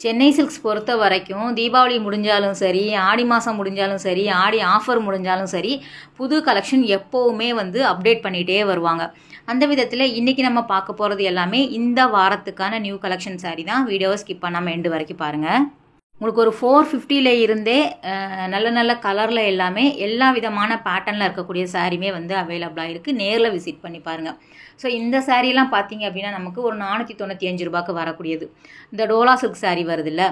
Chennai silks பொறுத்த வரைக்கும் தீபாவளி முடிஞ்சாலும் சரி, ஆடி மாதம் முடிஞ்சாலும் சரி, ஆடி ஆஃபர் முடிஞ்சாலும் சரி, புது கலெக்ஷன் எப்போவுமே வந்து அப்டேட் பண்ணிகிட்டே வருவாங்க. அந்த விதத்தில் இன்றைக்கி நம்ம பார்க்க போகிறது எல்லாமே இந்த வாரத்துக்கான நியூ கலெக்ஷன் சாரீ தான். வீடியோவை ஸ்கிப் பண்ணாமல் எண்டு வரைக்கும் பாருங்கள். உங்களுக்கு ஒரு 450 இருந்தே நல்ல நல்ல கலரில் எல்லாமே எல்லா விதமான பேட்டர்னில் இருக்கக்கூடிய சாரீமே வந்து அவைலபிளாக இருக்குது. நேரில் விசிட் பண்ணி பாருங்கள். ஸோ இந்த சாரீலாம் பார்த்தீங்க அப்படின்னா நமக்கு ஒரு 495 ரூபாய்க்கு வரக்கூடியது. இந்த டோலா சில்க் சாரீ வருது இல்லை,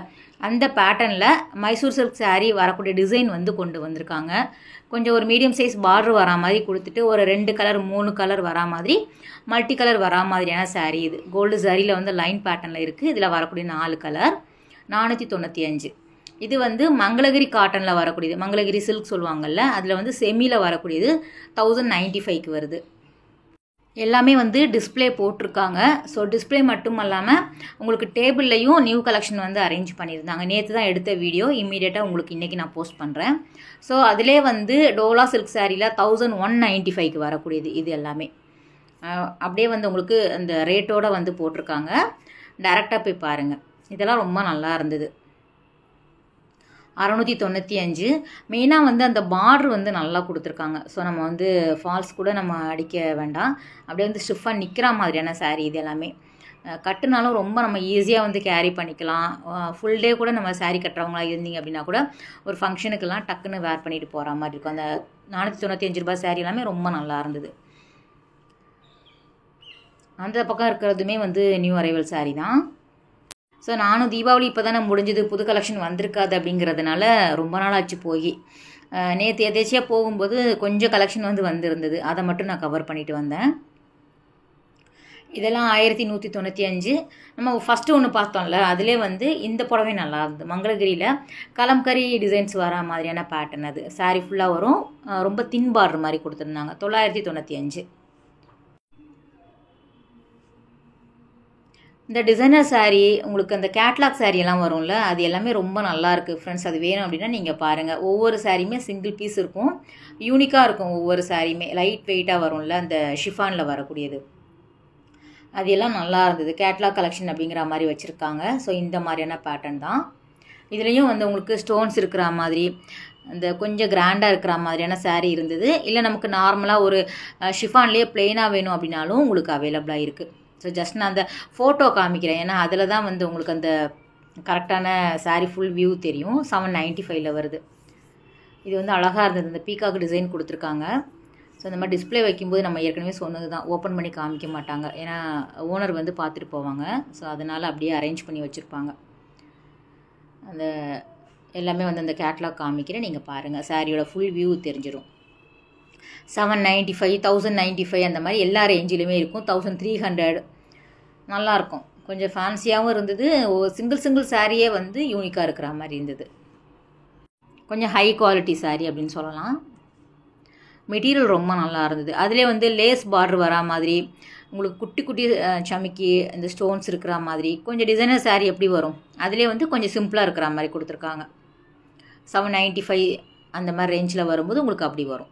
அந்த பேட்டர்னில் மைசூர் சில்க் சாரீ வரக்கூடிய டிசைன் வந்து கொண்டு வந்திருக்காங்க. கொஞ்சம் ஒரு மீடியம் சைஸ் பார்டர் வரா மாதிரி கொடுத்துட்டு ஒரு 2 கலர் 3 கலர் வரா மாதிரி மல்டி கலர் வரா மாதிரியான சாரீ இது. கோல்டு சாரியில் வந்து லைன் பேட்டர்னில் இருக்குது. இதில் வரக்கூடிய 4 கலர் 495. இது வந்து மங்களகிரி காட்டனில் வரக்கூடியது. மங்களகிரி சில்க் சொல்லுவாங்கள்ல, அதில் வந்து செமியில் வரக்கூடியது 1095க்கு வருது. எல்லாமே வந்து டிஸ்பிளே போட்டிருக்காங்க. ஸோ டிஸ்பிளே மட்டும் இல்லாமல் உங்களுக்கு டேபிள்லையும் நியூ கலெக்ஷன் வந்து அரேஞ்ச் பண்ணியிருந்தாங்க. நேற்று தான் எடுத்த வீடியோ, இம்மீடியட்டாக உங்களுக்கு இன்றைக்கி நான் போஸ்ட் பண்ணுறேன். ஸோ அதிலே வந்து டோலா சில்க் சாரியில் 1195க்கு வரக்கூடியது. இது எல்லாமே அப்படியே வந்து உங்களுக்கு அந்த ரேட்டோடு வந்து போட்டிருக்காங்க. டைரெக்டாக போய் பாருங்கள். இதெல்லாம் ரொம்ப நல்லா இருந்தது. 695. மெயினாக வந்து அந்த பார்டர் வந்து நல்லா கொடுத்துருக்காங்க. ஸோ நம்ம வந்து ஃபால்ஸ் கூட நம்ம அடிக்க வேண்டாம், அப்படியே வந்து ஸ்டிஃபாக நிற்கிற மாதிரியான சாரீ. இது எல்லாமே கட்டுனாலும் ரொம்ப நம்ம ஈஸியாக வந்து கேரி பண்ணிக்கலாம். ஃபுல் டே கூட நம்ம சாரீ கட்டுறவங்களா இருந்தீங்க அப்படின்னா கூட ஒரு ஃபங்க்ஷனுக்கெல்லாம் டக்குன்னு வேர் பண்ணிட்டு போகிற மாதிரி இருக்கும். அந்த 495 ரூபாய் சாரீ எல்லாமே ரொம்ப நல்லா இருந்தது. அந்த பக்கம் இருக்கிறதுமே வந்து நியூ அரைவல் சாரீ தான். ஸோ நானும் தீபாவளி இப்போ தானே முடிஞ்சது, புது கலெக்ஷன் வந்திருக்காது அப்படிங்கிறதுனால ரொம்ப நாள் ஆச்சு போய். நேற்று எதேச்சியாக போகும்போது கொஞ்சம் கலெக்ஷன் வந்து வந்திருந்தது, அதை மட்டும் நான் கவர் பண்ணிட்டு வந்தேன். இதெல்லாம் 1195. நம்ம ஃபஸ்ட்டு ஒன்று பார்த்தோம்ல, அதிலே வந்து இந்த புடவை நல்லா இருந்தது. மங்களகிரியில் கலம்கரி டிசைன்ஸ் வர மாதிரியான பேட்டர்ன். அது சாரீ ஃபுல்லாக வரும், ரொம்ப தின் பார்டர் மாதிரி கொடுத்துருந்தாங்க. 995. இந்த டிசைனர் சாரீ உங்களுக்கு அந்த கேட்லாக் சாரீ எல்லாம் வரும்ல, அது எல்லாமே ரொம்ப நல்லா இருக்குது ஃப்ரெண்ட்ஸ். அது வேணும் அப்படின்னா நீங்கள் பாருங்கள். ஒவ்வொரு சாரியுமே சிங்கிள் பீஸ் இருக்கும், யூனிக்காக இருக்கும். ஒவ்வொரு சாரியுமே லைட் வெயிட்டாக வரும்ல, அந்த ஷிஃபானில் வரக்கூடியது. அது எல்லாம் நல்லா இருந்தது. கேட்லாக் கலெக்ஷன் அப்படிங்கிற மாதிரி வச்சுருக்காங்க. ஸோ இந்த மாதிரியான பேட்டர்ன் தான். இதுலேயும் வந்து உங்களுக்கு ஸ்டோன்ஸ் இருக்கிற மாதிரி அந்த கொஞ்சம் கிராண்டாக இருக்கிற மாதிரியான சாரீ இருந்தது. இல்லை நமக்கு நார்மலாக ஒரு ஷிஃபான்லேயே பிளெயினாக வேணும் அப்படின்னாலும் உங்களுக்கு அவைலபிளாக இருக்குது. ஸோ ஜஸ்ட் நான் அந்த ஃபோட்டோ காமிக்கிறேன், ஏன்னா அதில் தான் வந்து உங்களுக்கு அந்த கரெக்டான சாரீ ஃபுல் வியூ தெரியும். 795 வருது. இது வந்து அழகாக இருந்தது. இந்த பீகாக் டிசைன் கொடுத்துருக்காங்க. ஸோ இந்த மாதிரி டிஸ்பிளே வைக்கும்போது நம்ம ஏற்கனவே சொன்னது தான், ஓப்பன் பண்ணி காமிக்க மாட்டாங்க, ஏன்னா ஓனர் வந்து பார்த்துட்டு போவாங்க. ஸோ அதனால் அப்படியே அரேஞ்ச் பண்ணி வச்சுருப்பாங்க. அந்த எல்லாமே வந்து அந்த கேட்லாக் காமிக்கிறேன், நீங்கள் பாருங்கள். சாரியோட ஃபுல் வியூ தெரிஞ்சிடும். 795, 1095 அந்த மாதிரி எல்லா ரேஞ்சிலுமே இருக்கும். 1300 நல்லாயிருக்கும். கொஞ்சம் ஃபேன்சியாகவும் இருந்தது. சிங்கிள் சாரியே வந்து யூனிக்காக இருக்கிற மாதிரி இருந்தது. கொஞ்சம் ஹை குவாலிட்டி சாரீ அப்படின்னு சொல்லலாம். மெட்டீரியல் ரொம்ப நல்லா இருந்தது. அதிலே வந்து லேஸ் பார்டர் வரா மாதிரி உங்களுக்கு குட்டி குட்டி சமிக்கி இந்த ஸ்டோன்ஸ் இருக்கிற மாதிரி கொஞ்சம் டிசைனர் சாரீ எப்படி வரும், அதிலே வந்து கொஞ்சம் சிம்பிளாக இருக்கிற மாதிரி கொடுத்துருக்காங்க. 795 அந்த மாதிரி ரேஞ்சில் வரும்போது உங்களுக்கு அப்படி வரும்.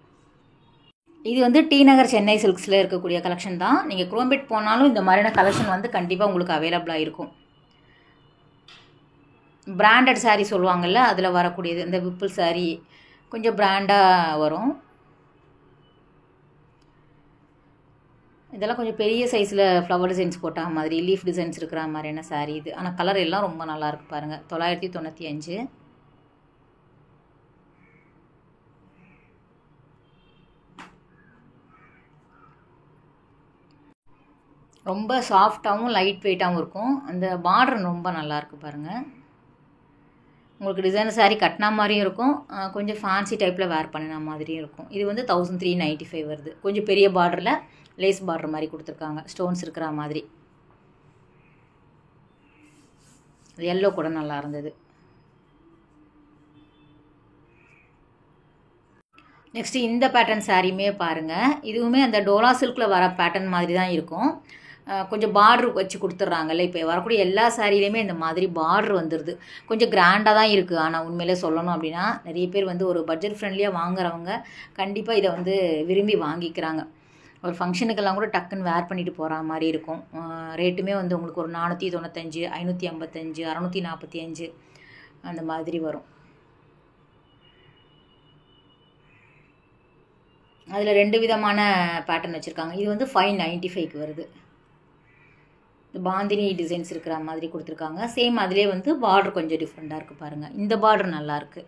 இது வந்து டி நகர் சென்னை சில்க்ஸில் இருக்கக்கூடிய கலெக்ஷன் தான். நீங்கள் குரோம்பேட் போனாலும் இந்த மாதிரியான கலெக்ஷன் வந்து கண்டிப்பாக உங்களுக்கு அவைலபிளாக இருக்கும். பிராண்டட் சாரீ சொல்லுவாங்கள்ல, அதில் வரக்கூடியது. இந்த விப்புல் சாரீ கொஞ்சம் பிராண்டாக வரும். இதெல்லாம் கொஞ்சம் பெரிய சைஸில் ஃப்ளவர் டிசைன்ஸ் போட்ட மாதிரி, லீஃப் டிசைன்ஸ் இருக்கிற மாதிரியான சாரீ இது. ஆனால் கலர் எல்லாம் ரொம்ப நல்லாயிருக்கு பாருங்கள். 995. ரொம்ப சாஃப்டாகவும் லைட் வெயிட்டாகவும் இருக்கும். அந்த பார்டர் ரொம்ப நல்லாயிருக்கு பாருங்கள். உங்களுக்கு டிசைனர் சாரீ கட்டினா மாதிரியும் இருக்கும், கொஞ்சம் ஃபேன்சி டைப்பில் வேர் பண்ணின மாதிரியும் இருக்கும். இது வந்து 1395 வருது. கொஞ்சம் பெரிய பார்டரில் லேஸ் பார்டர் மாதிரி கொடுத்துருக்காங்க, ஸ்டோன்ஸ் இருக்கிற மாதிரி. எல்லோ கூட நல்லா இருந்தது. நெக்ஸ்ட்டு இந்த பேட்டர்ன் சாரியுமே பாருங்கள். இதுவுமே அந்த டோலா சில்கில் வர பேட்டர்ன் மாதிரி தான் இருக்கும். கொஞ்சம் பார்டர் வச்சு கொடுத்துட்றாங்கல்ல, இப்போ வரக்கூடிய எல்லா சாரிலையுமே இந்த மாதிரி பார்டர் வந்துடுது. கொஞ்சம் கிராண்டாக தான் இருக்குது. ஆனால் உண்மையிலே சொல்லணும் அப்படின்னா நிறைய பேர் வந்து ஒரு பட்ஜெட் ஃப்ரெண்ட்லியாக வாங்குறவங்க கண்டிப்பாக இதை வந்து விரும்பி வாங்கிக்கிறாங்க. ஒரு ஃபங்க்ஷனுக்கெல்லாம் கூட டக்குன்னு வேர் பண்ணிட்டு போகிற மாதிரி இருக்கும். ரேட்டுமே வந்து உங்களுக்கு ஒரு 495, 555, 645 அந்த மாதிரி வரும். அதில் 2 விதமான பேட்டர்ன் வச்சுருக்காங்க. இது வந்து 595க்கு வருது. பாந்தினி டிசைன்ஸ் இருக்கிற மாதிரி கொடுத்துருக்காங்க. சேம் அதிலே வந்து பார்டர் கொஞ்சம் டிஃப்ரெண்ட்டாக இருக்குது பாருங்கள். இந்த பார்டர் நல்லாயிருக்கு,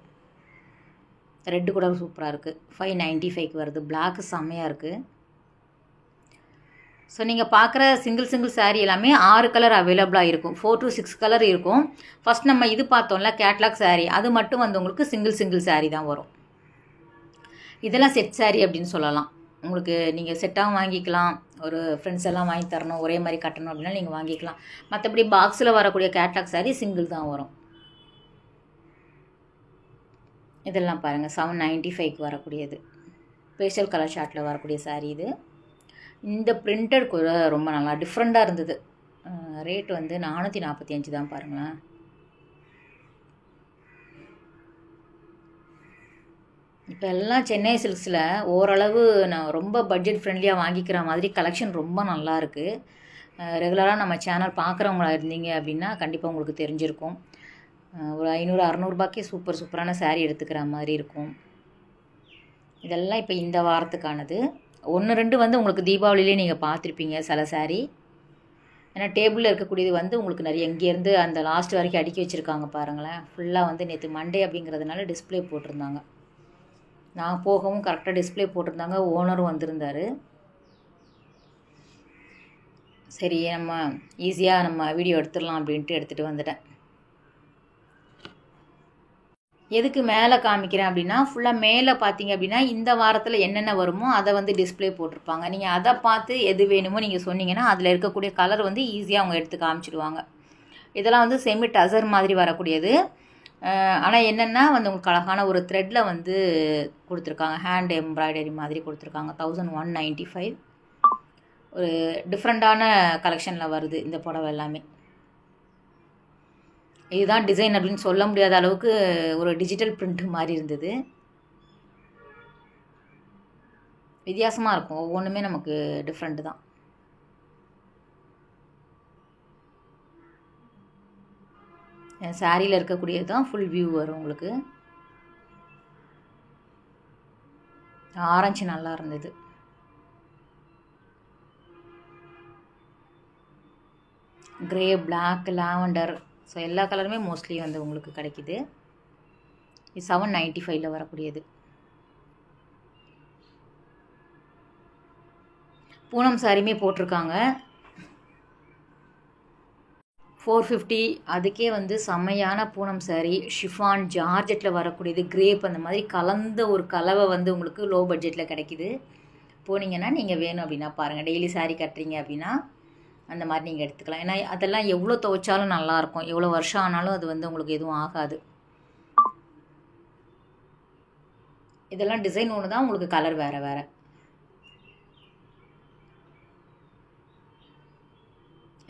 ரெட்டு கூட சூப்பராக இருக்குது. 595க்கு வருது. பிளாக்கு செம்மையாக இருக்குது. ஸோ நீங்கள் பார்க்குற சிங்கிள் சாரீ எல்லாமே 6 கலர் அவைலபிளாக இருக்கும். 4 to 6 கலர் இருக்கும். ஃபஸ்ட் நம்ம இது பார்த்தோம்ல கேட்லாக் சாரீ, அது மட்டும் வந்து உங்களுக்கு சிங்கிள் சாரீ தான் வரும். இதெல்லாம் செட் சாரீ அப்படின்னு சொல்லலாம். உங்களுக்கு நீங்கள் செட்டாகவும் வாங்கிக்கலாம், ஒரு ஃப்ரெண்ட்ஸ் எல்லாம் வாங்கி தரணும், ஒரே மாதிரி கட்டணும் அப்படின்னா நீங்கள் வாங்கிக்கலாம். மற்றபடி பாக்ஸில் வரக்கூடிய கேட்லாக் சாரீ சிங்கிள் தான் வரும். இதெல்லாம் பாருங்கள் 795க்கு வரக்கூடியது. பேஸ்டல் கலர் ஷார்ட்டில் வரக்கூடிய சாரீ இது. இந்த பிரிண்டட் கூட ரொம்ப நல்லா டிஃப்ரெண்ட்டாக இருந்தது. ரேட் வந்து 445 தான் பாருங்களேன். இப்போ எல்லாம் சென்னை சில்க்ஸில் ஓரளவு நான் ரொம்ப பட்ஜெட் ஃப்ரெண்ட்லியாக வாங்கிக்கிற மாதிரி கலெக்ஷன் ரொம்ப நல்லா இருக்குது. ரெகுலராக நம்ம சேனல் பார்க்குறவங்களா இருந்தீங்க அப்படின்னா கண்டிப்பாக உங்களுக்கு தெரிஞ்சிருக்கும். ஒரு 500-600 சூப்பரான சாரீ எடுத்துக்கிற மாதிரி இருக்கும். இதெல்லாம் இப்போ இந்த வாரத்துக்கானது. 1-2 வந்து உங்களுக்கு தீபாவளியிலே நீங்கள் பார்த்துருப்பீங்க சில சாரீ. ஏன்னா டேபிளில் இருக்கக்கூடியது வந்து உங்களுக்கு நிறைய இங்கேருந்து அந்த லாஸ்ட் வரைக்கும் அடுக்கி வச்சுருக்காங்க பாருங்களேன். ஃபுல்லாக வந்து நேற்று மண்டே அப்படிங்கிறதுனால டிஸ்பிளே போட்டிருந்தாங்க. நான் போகவும் கரெக்டாக டிஸ்பிளே போட்டிருந்தாங்க. ஓனரும் வந்திருந்தார். சரி நம்ம ஈஸியாக நம்ம வீடியோ எடுத்துடலாம் அப்படின்ட்டு எடுத்துகிட்டு வந்துட்டேன். எதுக்கு மேலே காமிக்கிறேன் அப்படின்னா, ஃபுல்லாக மேலே பார்த்தீங்க அப்படின்னா இந்த வாரத்தில் என்னென்ன வருமோ அதை வந்து டிஸ்பிளே போட்டிருப்பாங்க. நீங்கள் அதை பார்த்து எது வேணுமோ நீங்கள் சொன்னீங்கன்னா அதில் இருக்கக்கூடிய கலர் வந்து ஈஸியாக அவங்க எடுத்து காமிச்சிடுவாங்க. இதெல்லாம் வந்து செமி டசர் மாதிரி வரக்கூடியது. ஆனால் என்னென்னா வந்து உங்களுக்கு அழகான ஒரு த்ரெட்டில் வந்து கொடுத்துருக்காங்க. ஹேண்ட் எம்ப்ராய்டரி மாதிரி கொடுத்துருக்காங்க. 1195. ஒரு டிஃப்ரெண்ட்டான கலெக்ஷனில் வருது இந்த புடவை எல்லாமே. இதுதான் டிசைன் அப்படின்னு சொல்ல முடியாத அளவுக்கு ஒரு டிஜிட்டல் பிரிண்ட் மாதிரி இருந்தது. வித்தியாசமாக இருக்கும். ஒவ்வொன்றுமே நமக்கு டிஃப்ரெண்ட்டு தான். சாரியில் இருக்கக்கூடியது தான் ஃபுல் வியூ வரும் உங்களுக்கு. ஆரஞ்சு நல்லா இருந்தது. கிரே, பிளாக், லாவெண்டர், ஸோ எல்லா கலருமே மோஸ்ட்லி வந்து உங்களுக்கு கிடைக்கிது. இது 795ல் வரக்கூடியது. பூனம் சாரியுமே போட்டிருக்காங்க. 450. அதுக்கே வந்து செம்மையான பூனம் சாரி, ஷிஃபான், ஜார்ஜெட்டில் வரக்கூடியது, கிரேப், அந்த மாதிரி கலந்த ஒரு கலவை வந்து உங்களுக்கு லோ பட்ஜெட்டில் கிடைக்கிது. போனீங்கன்னா நீங்கள் வேணும் அப்படின்னா பாருங்கள். டெய்லி சாரி கட்டுறீங்க அப்படின்னா அந்த மாதிரி நீங்கள் எடுத்துக்கலாம். ஏன்னா அதெல்லாம் எவ்வளோ துவைச்சாலும் நல்லாயிருக்கும். எவ்வளோ வருஷம் ஆனாலும் அது வந்து உங்களுக்கு எதுவும் ஆகாது. இதெல்லாம் டிசைன் ஒன்று தான், உங்களுக்கு கலர் வேறு வேறு.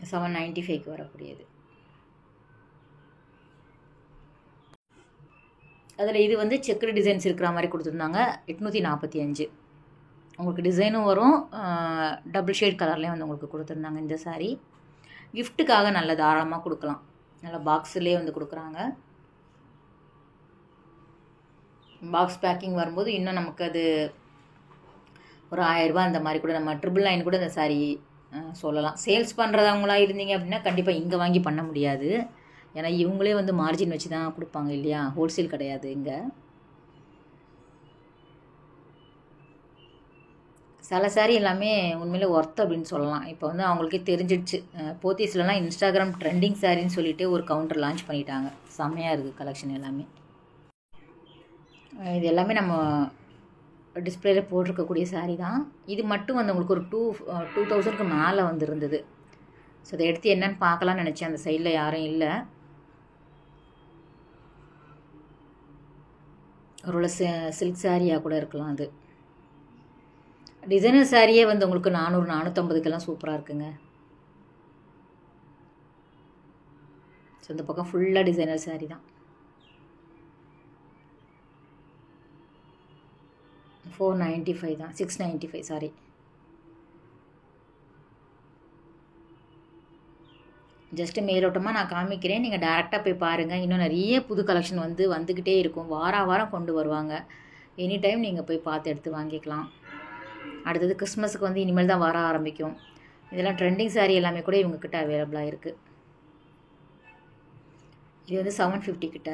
$795க்கு வரக்கூடியது. அதில் இது வந்து செக்குடு டிசைன்ஸ் இருக்கிற மாதிரி கொடுத்துருந்தாங்க. 845. உங்களுக்கு டிசைனும் வரும், டபுள் ஷேட் கலர்லேயும் வந்து உங்களுக்கு கொடுத்துருந்தாங்க. இந்த சாரீ கிஃப்ட்டுக்காக நல்ல தாராளமாக கொடுக்கலாம். நல்ல பாக்ஸ்லேயே வந்து கொடுக்குறாங்க. பாக்ஸ் பேக்கிங் வரும்போது இன்னும் நமக்கு அது ஒரு 1000 ரூபாய் அந்த மாதிரி கூட, நம்ம 999 கூட இந்த சாரீ சொல்லலாம். சேல்ஸ் பண்ணுறவங்களா இருந்தீங்க அப்படின்னா கண்டிப்பாக இங்கே வாங்கி பண்ண முடியாது. ஏன்னா இவங்களே வந்து மார்ஜின் வச்சு தான் கொடுப்பாங்க இல்லையா, ஹோல்சேல் கிடையாது இங்கே. சில சாரீ எல்லாமே உண்மையிலே ஒர்த் அப்படின்னு சொல்லலாம். இப்போ வந்து அவங்களுக்கே தெரிஞ்சிடுச்சு. போத்தீஸ்லலாம் இன்ஸ்டாகிராம் ட்ரெண்டிங் சாரின்னு சொல்லிட்டு ஒரு கவுண்டர் லான்ச் பண்ணிட்டாங்க. செம்மையாக இருக்குது கலெக்ஷன் எல்லாமே. இது எல்லாமே நம்ம டிஸ்பிளேல போட்டிருக்கக்கூடிய சாரீ தான். இது மட்டும் வந்து உங்களுக்கு ஒரு 2000க்கு மேலே வந்து இருந்தது. ஸோ அதை எடுத்து என்னன்னு பார்க்கலான்னு நினச்சேன். அந்த சைடில் யாரும் இல்லை. ஒரு சில்க் சாரியாக கூட இருக்கலாம். அது டிசைனர் சாரியே வந்து உங்களுக்கு 400-450க்கெல்லாம் சூப்பராக இருக்குங்க. ஸோ இந்த பக்கம் ஃபுல்லாக டிசைனர் சாரீ தான். 495 தான், 695 சாரி. ஜஸ்ட்டு மேலோட்டமாக நான் காமிக்கிறேன், நீங்கள் டேரெக்டாக போய் பாருங்கள். இன்னும் நிறைய புது கலெக்ஷன் வந்துக்கிட்டே இருக்கும். வாரம் கொண்டு வருவாங்க. எனி டைம் நீங்கள் போய் பார்த்து எடுத்து வாங்கிக்கலாம். அடுத்தது கிறிஸ்மஸுக்கு இனிமேல் தான் வர ஆரம்பிக்கும். இதெல்லாம் ட்ரெண்டிங் சாரீ எல்லாமே கூட இவங்கக்கிட்ட அவைலபிளாக இருக்குது. இது 750 கிட்ட.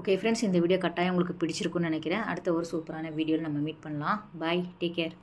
ஓகே ஃப்ரெண்ட்ஸ், இந்த வீடியோ கட்டாயம் உங்களுக்கு பிடிச்சிருக்குன்னு நினைக்கிறேன். அடுத்த ஒரு சூப்பரான வீடியோவில் நம்ம மீட் பண்ணலாம். பாய், டேக் கேர்.